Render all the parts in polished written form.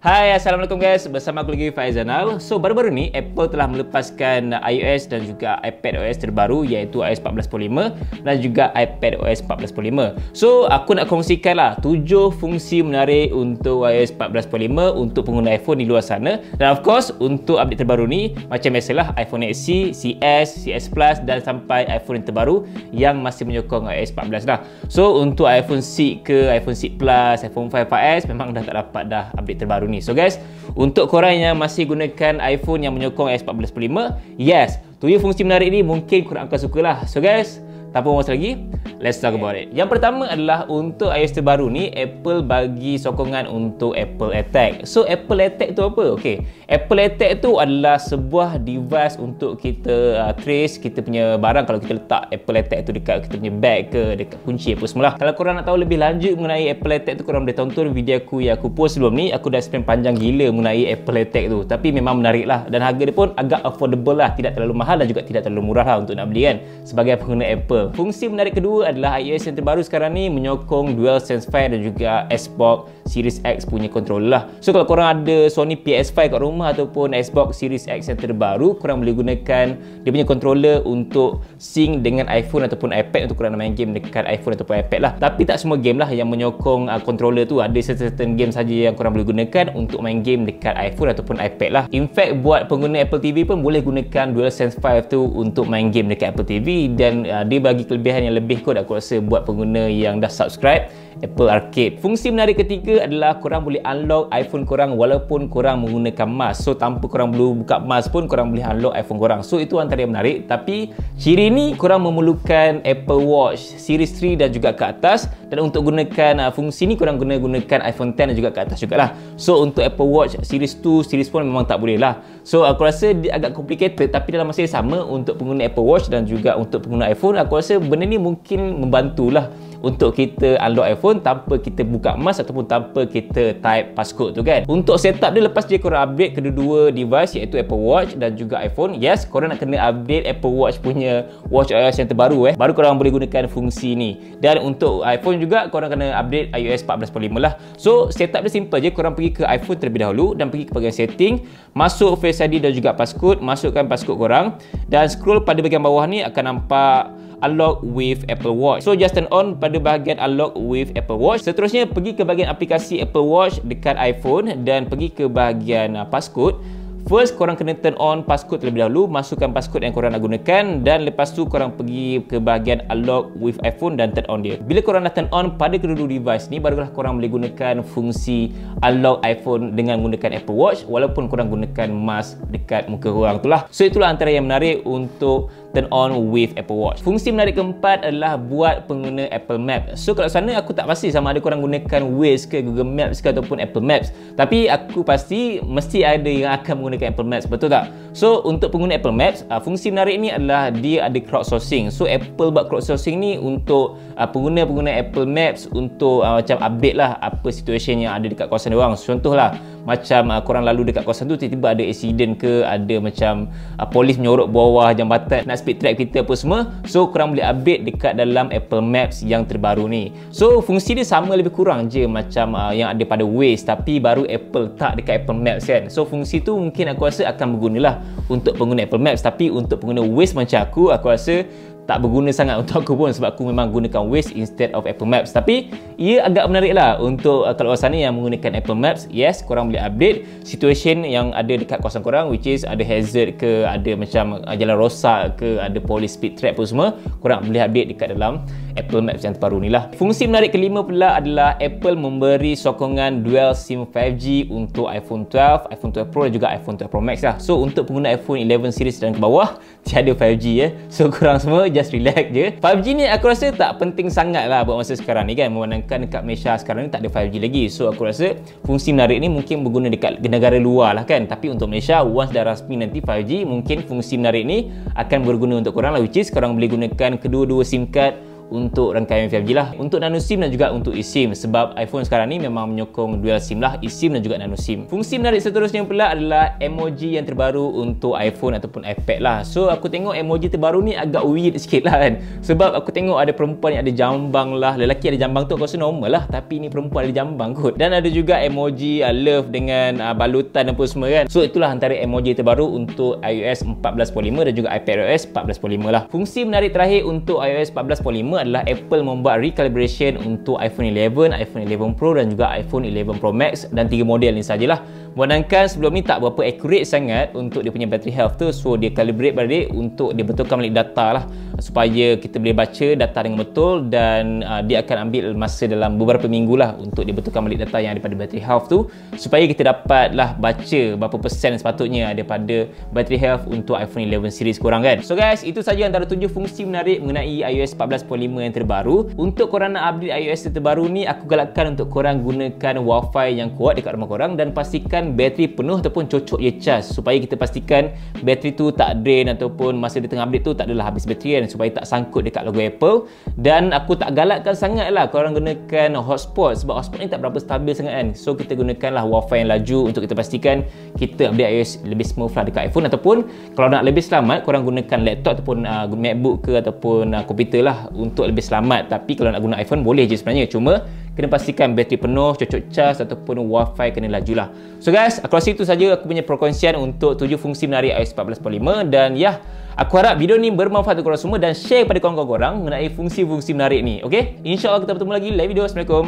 Hai, Assalamualaikum guys. Bersama aku lagi Faizanal. So, baru-baru ni Apple telah melepaskan iOS dan juga iPadOS terbaru iaitu iOS 14.5 dan juga iPadOS 14.5. So, aku nak kongsikan lah 7 fungsi menarik untuk iOS 14.5 untuk pengguna iPhone di luar sana. Dan of course, untuk update terbaru ni, macam biasalah iPhone XC, CS, CS Plus dan sampai iPhone yang terbaru yang masih menyokong iOS 14 lah. So, untuk iPhone 6 ke iPhone 6 Plus, iPhone 5s memang dah tak dapat dah update terbaru ni. So guys, untuk korang yang masih gunakan iPhone yang menyokong iOS 14.5, yes, 7 fungsi menarik ni mungkin korang akan sukalah. So guys, tanpa masa lagi, let's talk about it. Yang pertama adalah untuk iOS terbaru ni, Apple bagi sokongan untuk Apple AirTag. So Apple AirTag tu apa? Okay, Apple AirTag tu adalah sebuah device untuk kita trace kita punya barang kalau kita letak Apple AirTag tu dekat kita punya bag ke, dekat kunci apa semua lah. Kalau korang nak tahu lebih lanjut mengenai Apple AirTag tu, korang boleh tonton video aku yang aku post sebelum ni. Aku dah explain panjang gila mengenai Apple AirTag tu. Tapi memang menarik lah, dan harga dia pun agak affordable lah, tidak terlalu mahal dan juga tidak terlalu murah lah untuk nak beli kan, sebagai pengguna Apple. Fungsi menarik kedua adalah iOS yang terbaru sekarang ni menyokong DualSense 5 dan juga Xbox Series X punya controller lah. So kalau korang ada Sony PS5 kat rumah ataupun Xbox Series X yang terbaru, korang boleh gunakan dia punya controller untuk sync dengan iPhone ataupun iPad untuk korang nak main game dekat iPhone ataupun iPad lah. Tapi tak semua game lah yang menyokong controller tu. Ada certain game saja yang korang boleh gunakan untuk main game dekat iPhone ataupun iPad lah. In fact, buat pengguna Apple TV pun boleh gunakan DualSense 5 tu untuk main game dekat Apple TV, dan dia bagi kelebihan yang lebih kot aku rasa buat pengguna yang dah subscribe Apple Arcade. Fungsi menarik ketiga adalah korang boleh unlock iPhone korang walaupun korang menggunakan mask. So tanpa korang perlu buka mask pun korang boleh unlock iPhone korang. So itu antara yang menarik. Tapi ciri ni korang memerlukan Apple Watch Series 3 dan juga ke atas, dan untuk gunakan fungsi ni korang gunakan iPhone 10 dan juga ke atas jugalah. So untuk Apple Watch Series 2, Series 1 memang tak boleh lah. So aku rasa dia agak complicated, tapi dalam masa yang sama untuk pengguna Apple Watch dan juga untuk pengguna iPhone, aku rasa benda ni mungkin membantulah untuk kita unlock iPhone tanpa kita buka mask ataupun tanpa kita type passcode tu kan. Untuk setup dia, lepas dia korang upgrade kedua-dua device iaitu Apple Watch dan juga iPhone, yes, korang nak kena update Apple Watch punya WatchOS yang terbaru baru korang boleh gunakan fungsi ni. Dan untuk iPhone juga korang kena update iOS 14.5 lah. So setup dia simple je, korang pergi ke iPhone terlebih dahulu dan pergi ke bahagian setting, masuk Face ID dan juga passcode, masukkan passcode korang dan scroll pada bahagian bawah ni akan nampak Unlock with Apple Watch. So just turn on pada bahagian Unlock with Apple Watch. Seterusnya pergi ke bahagian aplikasi Apple Watch dekat iPhone dan pergi ke bahagian passcode. First, korang kena turn on passcode terlebih dahulu, masukkan passcode yang korang nak gunakan, dan lepas tu korang pergi ke bahagian Unlock with iPhone dan turn on dia. Bila korang dah turn on pada kedua-dua device ni, barulah korang boleh gunakan fungsi Unlock iPhone dengan menggunakan Apple Watch walaupun korang gunakan mask dekat muka korang tu lah. So itulah antara yang menarik untuk turn on with Apple Watch. Fungsi menarik keempat adalah buat pengguna Apple Maps. So kat sana aku tak pasti sama ada korang gunakan Waze ke, Google Maps ke ataupun Apple Maps, tapi aku pasti mesti ada yang akan menggunakan Apple Maps, betul tak? So untuk pengguna Apple Maps, fungsi menarik ni adalah dia ada crowdsourcing. So Apple buat crowdsourcing ni untuk pengguna-pengguna Apple Maps untuk macam update lah apa situasi yang ada dekat kawasan diorang. Contohlah macam korang lalu dekat kawasan tu, tiba-tiba ada accident ke, ada macam polis menyorok bawah jambatan, nak speed trap kita apa semua. So korang boleh update dekat dalam Apple Maps yang terbaru ni. So fungsi dia sama lebih kurang je macam yang ada pada Waze, tapi baru Apple tak dekat Apple Maps kan. So fungsi tu mungkin aku rasa akan berguna lah untuk pengguna Apple Maps, tapi untuk pengguna Waze macam aku rasa tak berguna sangat untuk aku pun, sebab aku memang gunakan Waze instead of Apple Maps. Tapi ia agak menarik lah untuk kalau kawasan ni yang menggunakan Apple Maps. Yes, korang boleh update situation yang ada dekat kawasan korang, which is ada hazard ke, ada macam jalan rosak ke, ada police speed trap pun semua, korang boleh update dekat dalam Apple Maps yang terbaru ni lah. Fungsi menarik kelima pula adalah Apple memberi sokongan dual SIM 5G untuk iPhone 12, iPhone 12 Pro dan juga iPhone 12 Pro Max lah. So untuk pengguna iPhone 11 series dan ke bawah, tiada 5G So korang semua just relax je. 5G ni aku rasa tak penting sangat lah buat masa sekarang ni kan, memandangkan dekat Malaysia sekarang ni tak ada 5G lagi. So aku rasa fungsi menarik ni mungkin berguna dekat negara luar lah kan, tapi untuk Malaysia once dah rasmi nanti 5G, mungkin fungsi menarik ni akan berguna untuk korang lah, which is korang boleh gunakan kedua-dua SIM card untuk rangkaian 5G lah, untuk nano SIM dan juga untuk eSIM, sebab iPhone sekarang ni memang menyokong dual SIM lah, eSIM dan juga nano SIM. Fungsi menarik seterusnya pula adalah emoji yang terbaru untuk iPhone ataupun iPad lah. So aku tengok emoji terbaru ni agak weird sikit lah kan, sebab aku tengok ada perempuan yang ada jambang lah, lelaki ada jambang tu aku rasa normal lah, tapi ni perempuan ada jambang kot. Dan ada juga emoji love dengan balutan apa semua kan. So itulah antara emoji terbaru untuk iOS 14.5 dan juga iPadOS 14.5 lah. Fungsi menarik terakhir untuk iOS 14.5 adalah Apple membuat recalibration untuk iPhone 11, iPhone 11 Pro dan juga iPhone 11 Pro Max, dan 3 model ni sajalah. Sedangkan sebelum ni tak berapa accurate sangat untuk dia punya battery health tu, so dia calibrate balik untuk dia betulkan balik data lah, supaya kita boleh baca data dengan betul, dan dia akan ambil masa dalam beberapa minggu lah untuk dia betulkan balik data yang daripada battery health tu, supaya kita dapatlah baca berapa persen sepatutnya daripada battery health untuk iPhone 11 series korang kan. So guys, itu saja antara 7 fungsi menarik mengenai iOS 14.5 yang terbaru. Untuk korang nak update iOS yang terbaru ni, aku galakkan untuk korang gunakan Wi-Fi yang kuat dekat rumah korang, dan pastikan bateri penuh ataupun cocok je cas, supaya kita pastikan bateri tu tak drain ataupun masa di tengah update tu tak adalah habis bateri kan, supaya tak sangkut dekat logo Apple. Dan aku tak galakkan sangat lah korang gunakan hotspot, sebab hotspot ni tak berapa stabil sangat kan. So kita gunakanlah Wi-Fi yang laju untuk kita pastikan kita update iOS lebih smooth lah dekat iPhone. Ataupun kalau nak lebih selamat, korang gunakan laptop ataupun MacBook ke ataupun komputer lah untuk lebih selamat. Tapi kalau nak guna iPhone boleh je sebenarnya, cuma kena pastikan bateri penuh, cocok cas ataupun Wi-Fi kena laju lah. So guys, aku rasa itu saja aku punya perkongsian untuk 7 fungsi menarik iOS 14.5. Dan ya, aku harap video ni bermanfaat untuk korang semua, dan share kepada kawan-kawan korang mengenai fungsi-fungsi menarik ni. Okay, InsyaAllah kita bertemu lagi live video. Assalamualaikum.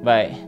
Bye.